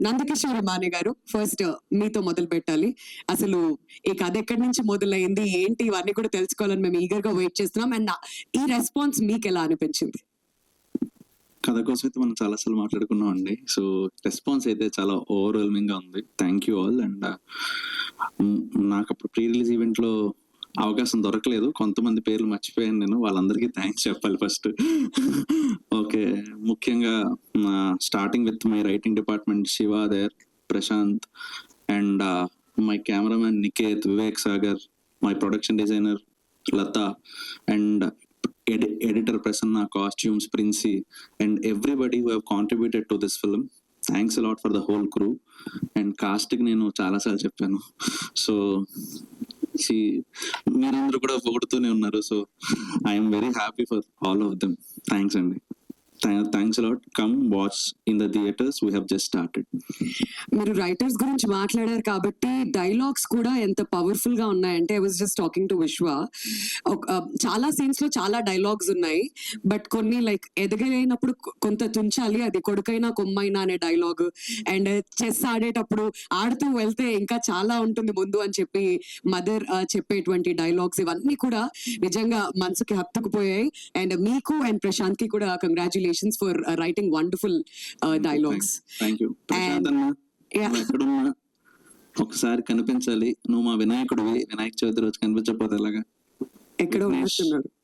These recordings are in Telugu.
నందకిషోర్ మానే గారు, ఫస్ట్ మీతో మొదలు పెట్టాలి. అసలు ఈ కథ ఎక్కడి నుంచి మొదలైంది, ఏంటి, ఇవన్నీ కూడా తెలుసుకోవాలని మేము ఈగర్ గా వెయిట్ చేస్తున్నాం. అండ్ ఈ రెస్పాన్స్ మీకు ఎలా అనిపించింది? కథ కోసం అయితే మనం చాలాసార్లు మాట్లాడుకున్నాం అండి. సో రెస్పాన్స్ అయితే చాలా ఓవర్వెల్మింగ్ గా ఉంది. Thank you all. అండ్ నాకు అప్పుడు ప్రీ రిలీజ్ ఈవెంట్ లో అవకాశం దొరకలేదు. కొంతమంది పేర్లు మర్చిపోయాను నేను. వాళ్ళందరికీ థ్యాంక్స్ చెప్పాలి ఫస్ట్. ఓకే, ముఖ్యంగా starting with my writing department Shiva there, Prashant, and my cameraman Niket, Vivek Sagar, my production designer Lata, and editor Prasanna, costumes Princey, and everybody who have contributed to this film. Thanks a lot for the whole crew. And casting నేను చాలా సార్లు చెప్పాను. సో మీరందరూ కూడా పొగుడుతూనే ఉన్నారు. So I'm very happy for all of them. Thanks అండి. Thanks a lot. Come watch in the theatres. We have just started. మీరు రైటర్స్ గురించి మాట్లాడారు కాబట్టి డైలాగ్స్ కూడా ఎంత పవర్ఫుల్ గా ఉన్నాయంటే, I was just talking to Vishwa, చాలా సీన్స్ లో చాలా డైలాగ్స్ ఉన్నాయి. బట్ కొన్ని లైక్ ఎదగలేనప్పుడు కొంత తుంచాలి, అది కొడుకైనా కొమ్మైనా అనే డైలాగ్, అండ్ చెస్ ఆడేటప్పుడు ఆడుతూ వెళ్తే ఇంకా చాలా ఉంటుంది ముందు అని చెప్పి మదర్ చెప్పేటువంటి డైలాగ్స్, ఇవన్నీ కూడా నిజంగా మనసుకి హత్తుకుపోయాయి. అండ్ మీకు అండ్ ప్రశాంత్ కి కూడా congratulations for writing wonderful dialogues. Thank you. Prashant అన్న, ఎక్కడున్నా ఒకసారి కనిపించాలి. నువ్వు మా వినాయకుడివి. వినాయక చవితి రోజు కనిపించకపోతే ఎలాగా? ఎక్కడ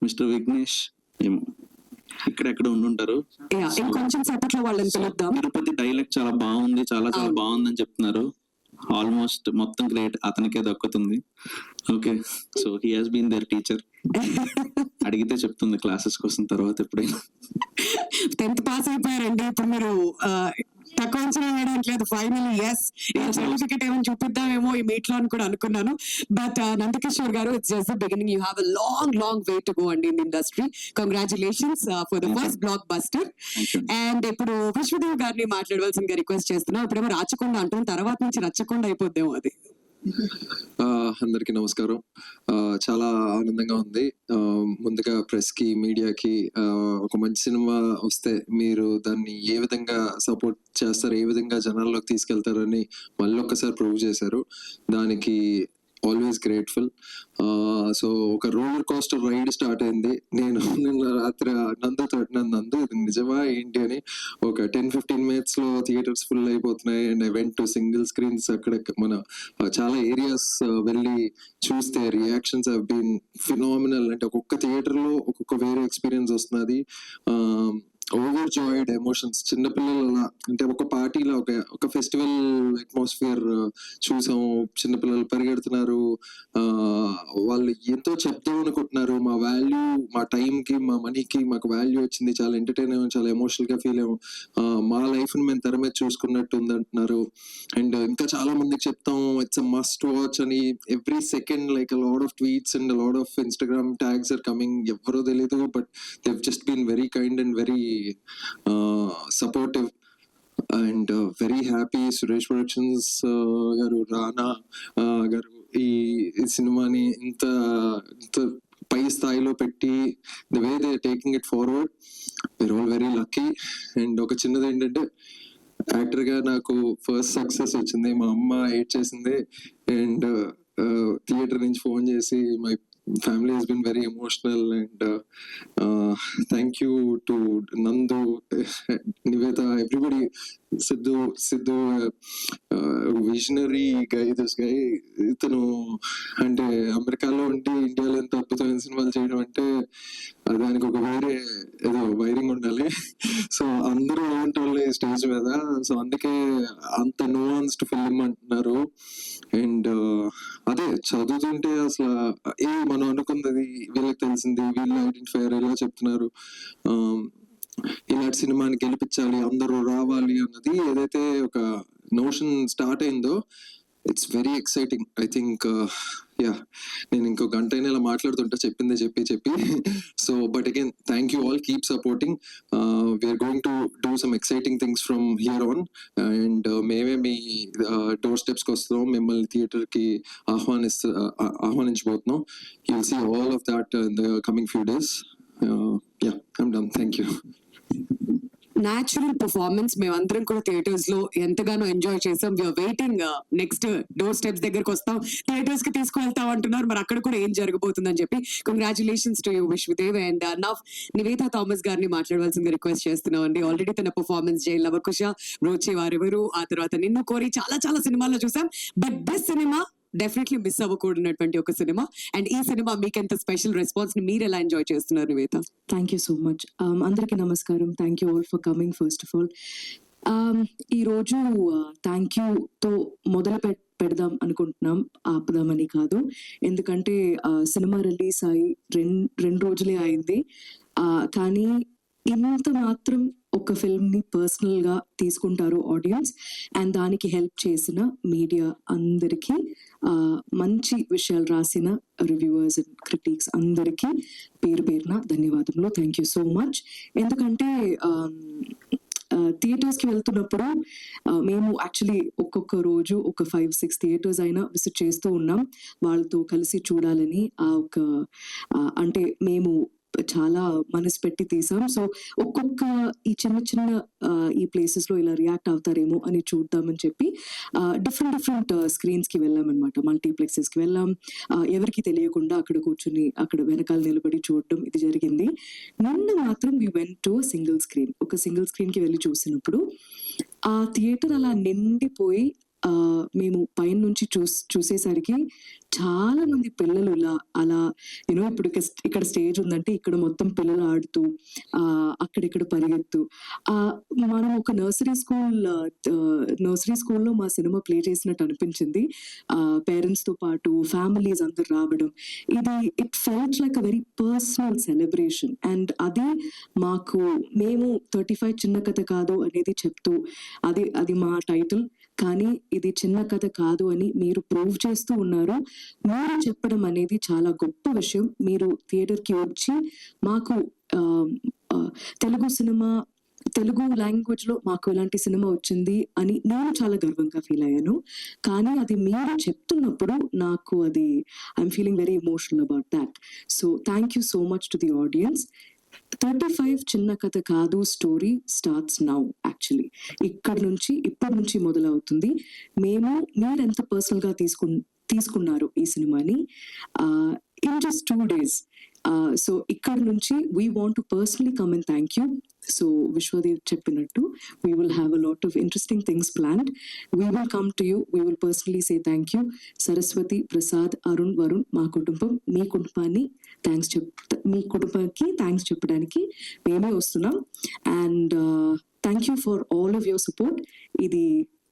మిస్టర్ విఘ్నేష్ ఏమో ఇక్కడెక్కడ ఉండుంటారు. ఇంకొంచెం సేపట్లో వాళ్ళని పిలుద్దాం. తిరుపతి డైలెక్ట్ చాలా బాగుంది, చాలా చాలా బాగుందని చెప్తున్నారు. ఆల్మోస్ట్ మొత్తం గ్రేట్ అతనికే దక్కుతుంది. Okay, so he has been there teacher. అడిగితే చెప్తుంది క్లాసెస్ కోసం తర్వాత ఎప్పుడైనా. 10th పాస్ అయిపోయారండి, ఇప్పుడు మీరు తక్కువ అంచనా వేయడానికి లేదు. ఫైనలీ ఎస్, సర్టిఫికెట్ ఏమైనా చూపిద్దామేమో ఈ మీట్ లో అని కూడా అనుకున్నాను. బట్ నందకిషోర్ గారు, it's just the beginning. You have a long way to go అండి in industry. Congratulations for the first block buster. And ఇప్పుడు విశ్వదేవ్ గారిని మాట్లాడవలసిందిగా రిక్వెస్ట్ చేస్తున్నాం. ఇప్పుడేమో రాచకొండ అంటాం, తర్వాత నుంచి రచ్చకొండ అయిపోద్దేమో అది. అందరికీ నమస్కారం. చాలా ఆనందంగా ఉంది. ముందుగా ప్రెస్ కి, మీడియాకి ఒక మంచి సినిమా వస్తే మీరు దాన్ని ఏ విధంగా సపోర్ట్ చేస్తారు, ఏ విధంగా జనాల్లోకి తీసుకెళ్తారని మళ్ళీ ఒక్కసారి ప్రూవ్ చేశారు. దానికి ఆల్వేస్ గ్రేట్ఫుల్. సో ఒక రోలర్ కోస్టర్ రైడ్ స్టార్ట్ అయింది. నేను నిన్న రాత్రి నందు ఇది నిజమా ఏంటి అని ఒక 10-15 minutes లో థియేటర్స్ ఫుల్ అయిపోతున్నాయి. And I went to single screens. అక్కడ మన చాలా ఏరియాస్ వెళ్ళి చూస్తే రియాక్షన్స్ హావ్ బీన్ ఫినామినల్. అంటే ఒక్కొక్క థియేటర్ లో ఒక్కొక్క వేరే ఎక్స్పీరియన్స్ వస్తున్నది. Overjoyed emotions. చిన్నపిల్లలు అలా అంటే ఒక పార్టీలో ఒక ఫెస్టివల్ అట్మాస్ఫియర్ చూసాం. చిన్నపిల్లలు పరిగెడుతున్నారు. వాళ్ళు ఎంతో చెప్తాం అనుకుంటున్నారు. మా వాల్యూ, మా టైంకి, మా మనీకి మాకు వాల్యూ వచ్చింది. చాలా ఎంటర్టైన్ అయ్యాం, చాలా ఎమోషనల్ గా ఫీల్ అయ్యాం. మా లైఫ్ ని మేము తెర మీద చూసుకున్నట్టు ఉంది అంటున్నారు. అండ్ ఇంకా చాలా మందికి చెప్తాం ఇట్స్ అ మస్ట్ వాచ్ అని. Every second like a lot of tweets and lot of Instagram tags are coming. ఎవరో తెలీదు, but they've just been very kind and very supportive and very happy. Suresh Productions గారు, రానా గారు ఈ సినిమాని ఇంత పై స్థాయిలో పెట్టి the way they taking it forward, we are all very lucky. And ఒక చిన్నది ఏంటంటే, యాక్టర్ గా నాకు ఫస్ట్ సక్సెస్ వచ్చింది. మా అమ్మ ఎయిట్ చేసింది అండ్ థియేటర్ నుంచి ఫోన్ చేసి my family has been very emotional. And thank you to Nandu, Niveta, everybody. Sidhu visionary guy, this guy. ఇతను అంటే అమెరికాలో ఉండి ఇండియాలో ఎంత అద్భుతమైన సినిమాలు చేయడం అంటే దానికి ఒక వేరే ఏదో వైరింగ్ ఉండాలి. సో అందరూ అలాంటి వాళ్ళే స్టేజ్ మీద. సో అందుకే అంత నువాన్స్డ్ ఫిల్మ్ అంటున్నారు. అండ్ అదే చదువుతుంటే అసలు మనం అనుకున్నది వీళ్ళకి తెలిసింది, వీళ్ళు ఐడెంటిఫై ఎలా చెప్తున్నారు. ఇలాంటి సినిమాని గెలిపించాలి, అందరూ రావాలి అన్నది ఏదైతే ఒక నోషన్ స్టార్ట్ అయిందో, it's very exciting. I think నేను ఇంకో గంట అయినా ఇలా మాట్లాడుతుంటా చెప్పిందే చెప్పి. So but again thank you all, keep supporting. We're going to do some exciting things from here on. And మేమే మీ డోర్ స్టెప్స్కి వస్తున్నాం, మిమ్మల్ని థియేటర్ కి ఆహ్వానించబోతున్నాం. You will see all of that in the coming few days. I'm done. Thank you. Natural performance మేమందరం కూడా థియేటర్స్ లో ఎంతగానో ఎంజాయ్ చేసాం. We are waiting next door steps దగ్గరకు వస్తాం, థియేటర్స్ కి తీసుకువెళ్తాం అంటున్నారు. మరి అక్కడ కూడా ఏం జరగబోతుందని చెప్పి congratulations to you Vishwadev. And now Nivetha Thomas గారిని మాట్లాడవలసింది రిక్వెస్ట్ చేస్తున్నాం అండి. ఆల్రెడీ తన పర్ఫార్మెన్స్ జై లవకుశ, రోచే వారెవరు, ఆ తర్వాత నిన్ను కోరి చాలా చాలా సినిమాల్లో చూసాం. But this cinema definitely miss అవ్వకూడనటువంటి ఒక సినిమా. అండ్ ఈ సినిమా మీకు ఎంత స్పెషల్ రెస్పాన్స్ ని మీరు ఎలా ఎంజాయ్ చేస్తున్నారు Nivetha? Thank you so much. అందరికీ నమస్కారం. Thank you all for coming. First of all ఈరోజు థ్యాంక్ యూతో మొదలు పెడదాం అనుకుంటున్నాం, ఆపుదామని కాదు. ఎందుకంటే సినిమా రిలీజ్ అయ్యి రెండు రోజులే అయింది. కానీ ఇంత మాత్రం ఒక ఫిల్మ్ని పర్సనల్గా తీసుకుంటారు ఆడియన్స్, అండ్ దానికి హెల్ప్ చేసిన మీడియా అందరికీ, మంచి విషయాలు రాసిన రివ్యూవర్స్ అండ్ క్రిటిక్స్ అందరికీ పేరు పేరున ధన్యవాదములు. Thank you so much. ఎందుకంటే థియేటర్స్కి వెళ్తున్నప్పుడు మేము యాక్చువల్లీ ఒక్కొక్క రోజు ఒక 5-6 థియేటర్స్ అయినా విజిట్ చేస్తూ ఉన్నాం వాళ్ళతో కలిసి చూడాలని. అంటే మేము చాలా మనసు పెట్టి తీసాం. సో ఒక్కొక్క ఈ చిన్న చిన్న ఈ ప్లేసెస్లో ఇలా రియాక్ట్ అవుతారేమో అని చూద్దామని చెప్పి డిఫరెంట్ స్క్రీన్స్కి వెళ్ళామన్నమాట. మల్టీప్లెక్సెస్కి వెళ్ళాం. ఎవరికి తెలియకుండా అక్కడ కూర్చుని అక్కడ వెనకాల నిలబడి చూడటం ఇది జరిగింది. నిన్న మాత్రం we went to single screen. ఒక సింగిల్ స్క్రీన్కి వెళ్ళి చూసినప్పుడు ఆ థియేటర్ అలా నిండిపోయి మేము పైన నుంచి చూసేసరికి చాలా మంది పిల్లలు అలా యూనో ఇప్పుడు ఇక్కడ స్టేజ్ ఉందంటే ఇక్కడ మొత్తం పిల్లలు ఆడుతూ అక్కడిక్కడ పరిగెత్తు. మనం ఒక నర్సరీ స్కూల్లో మా సినిమా ప్లే చేసినట్టు అనిపించింది. పేరెంట్స్తో పాటు ఫ్యామిలీస్ అందరు రావడం, it felt like a very personal celebration. And అది మేము 35 చిన్న కథ కాదు అనేది చెప్తూ అది మా టైటిల్. కానీ ఇది చిన్న కథ కాదు అని మీరు ప్రూవ్ చేస్తూ ఉన్నారు. మీరు చెప్పడం అనేది చాలా గొప్ప విషయం. మీరు థియేటర్కి వచ్చి మాకు తెలుగు లాంగ్వేజ్లో మాకు ఇలాంటి సినిమా వచ్చింది అని నేను చాలా గర్వంగా ఫీల్ అయ్యాను. కానీ అది మీరు చెప్తున్నప్పుడు నాకు I'm feeling very emotional about that. So thank you so much to the audience. 35 చిన్న కథ కాదు స్టోరీ స్టార్ట్స్ నౌ. యాక్చువల్లీ ఇప్పటి నుంచి మొదలవుతుంది. మీరెంత పర్సనల్గా తీసుకున్నారు ఈ సినిమాని ఇన్ జస్ట్ 2 days. సో ఇక్కడ నుంచి we want to personally come and thank you. So Vishwadev చెప్పినట్టు we will have a lot of interesting things planned. We will come to you. We will personally say thank you. Saraswati, Prasad, Arun, Varun, మా కుటుంబం, మీ కుటుంబానికి థ్యాంక్స్ చెప్పడానికి మేమే వస్తున్నాం. And thank you for all of your support.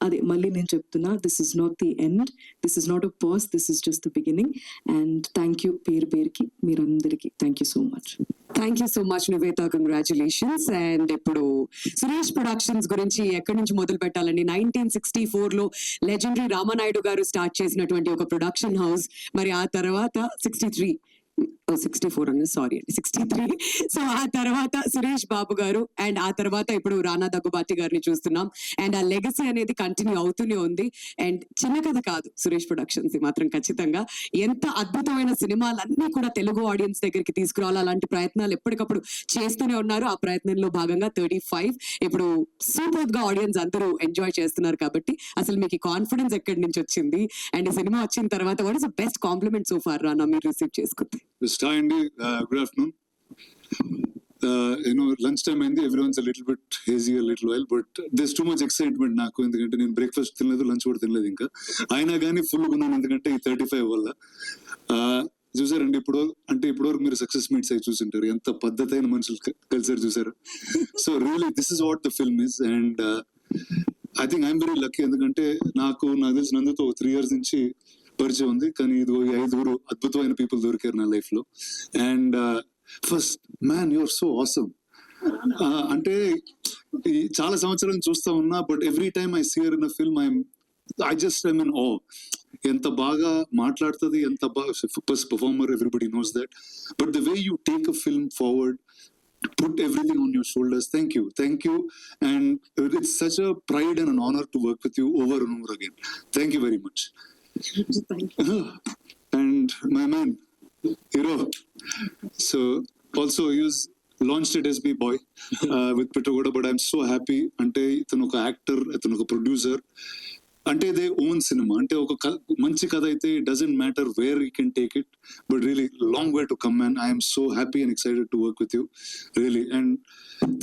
అదే మళ్ళీ నేను చెప్తున్నా, this is not the end, this is not a pause, this is just the beginning. And thank you పేరుకి మీరందరికీ thank you so much. Thank you so much Nivetha, congratulations. And ఇప్పుడు సురేష్ ప్రొడక్షన్స్ గురించి ఎక్కడి నుంచి మొదలు పెట్టాలండి? 1964 లో లెజెండరీ రామానాయుడు గారు స్టార్ట్ చేసినటువంటి ఒక ప్రొడక్షన్ హౌస్. మరి ఆ తర్వాత 64 అన్న, సారీ అండి, 63. సో ఆ తర్వాత సురేష్ బాబు గారు, అండ్ ఆ తర్వాత ఇప్పుడు రానా దగ్గుబాటి గారిని చూస్తున్నాం. అండ్ ఆ లెగసీ అనేది కంటిన్యూ అవుతూనే ఉంది. అండ్ చిన్న కథ కాదు సురేష్ ప్రొడక్షన్స్ మాత్రం ఖచ్చితంగా ఎంత అద్భుతమైన సినిమాలన్నీ కూడా తెలుగు ఆడియన్స్ దగ్గరికి తీసుకురావాలి. అలాంటి ప్రయత్నాలు ఎప్పటికప్పుడు చేస్తూనే ఉన్నారు. ఆ ప్రయత్నంలో భాగంగా 35 ఇప్పుడు సూపర్ గా ఆడియన్స్ అందరూ ఎంజాయ్ చేస్తున్నారు. కాబట్టి అసలు మీకు కాన్ఫిడెన్స్ ఎక్కడి నుంచి వచ్చింది? అండ్ ఈ సినిమా వచ్చిన తర్వాత what is the best compliment so far Rana మీరు రిసీవ్ చేసుకుంది? Hi Andy, good afternoon. Lunch time అయింది, everyone's a little bit hazy a little while, but there's too much excitement నాకు. ఎందుకంటే నేను బ్రేక్ఫాస్ట్ తినలేదు, లంచ్ కూడా తినలేదు ఇంకా. అయినా కానీ ఫుల్ ఉన్నాను, ఎందుకంటే ఈ 35 వల్ల. చూసారండి ఇప్పటివరకు మీరు సక్సెస్ మీట్స్ అయి చూసింటారు, ఎంత పద్ధతైన మనుషులు కలిసారు చూసారు. So really this is what the film is. And I think I'm very lucky, ఎందుకంటే నాకు తెలిసినందుతో 3 years నుంచి పరిచయం ఉంది. కానీ ఇది 5 అద్భుతమైన పీపుల్ దొరికారు నా లైఫ్ లో. And first man, you're so awesome. అంటే చాలా సంవత్సరాల నుంచి చూస్తా ఉన్నా, but every time I see her in a film I just I mean oh, ఎంత బాగా మాట్లాడుతుంది, ఎంత బాగా performer, everybody knows that. But the way you take a film forward, put everything on your shoulders. Thank you. And it's such a pride and an honor to work with you over and over again. Thank you very much. And my man, hero. So also he was launched at SB Boy with Petrogoda, but I'm so happy. అంటే ఇతను ఒక యాక్టర్, ఇతను ఒక ప్రొడ్యూసర్, అంటే దే ఓన్ సినిమా. అంటే ఒక మంచి కథ అయితే doesn't matter where you can take it, but really long way to come, and I'm so happy and excited to work with you really. And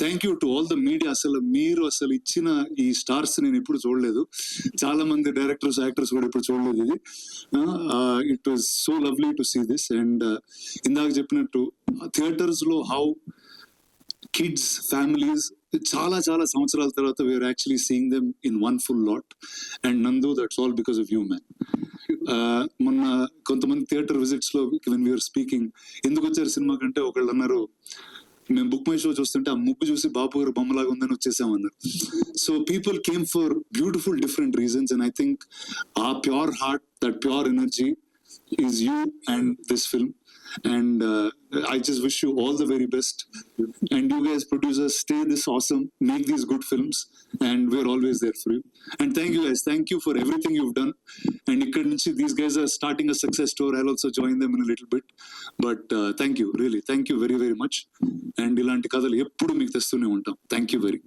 thank you to all the media. మీరు అసలు ఇచ్చిన ఈ స్టార్స్ నేను ఎప్పుడు చూడలేదు. చాలా మంది డైరెక్టర్స్, యాక్టర్స్ కూడా ఎప్పుడు చూడలేదు ఇది. It was so lovely to see this. And ఇందాక చెప్పినట్టు థియేటర్స్ లో హౌ కిడ్స్, ఫ్యామిలీస్ చాలా చాలా సంవత్సరాల తర్వాత we're actually seeing them in one full lot. And Nandu, that's all because of you man. మొన్న కొంతమంది థియేటర్ విజిట్స్ లో వెన్ వీఆర్ స్పీకింగ్, ఎందుకు వచ్చారు సినిమా కంటే ఒకళ్ళు అన్నారు, మేము బుక్ మై షో చూస్తుంటే ఆ ముగ్గు చూసి బాపు గారు బొమ్మలాగా ఉందని వచ్చేసామన్నారు. So people came for beautiful different reasons, and I think a pure heart, that pure energy is you and this film. And I just wish you all the very best. And you guys producers, stay this awesome, make these good films, and we're always there for you. And thank you guys, thank you for everything you've done. And ikkad nunchi these guys are starting a success story. I'll also join them in a little bit, but thank you, really, thank you very very much. And ilanti kadalu eppudu meeku testune untam. Thank you very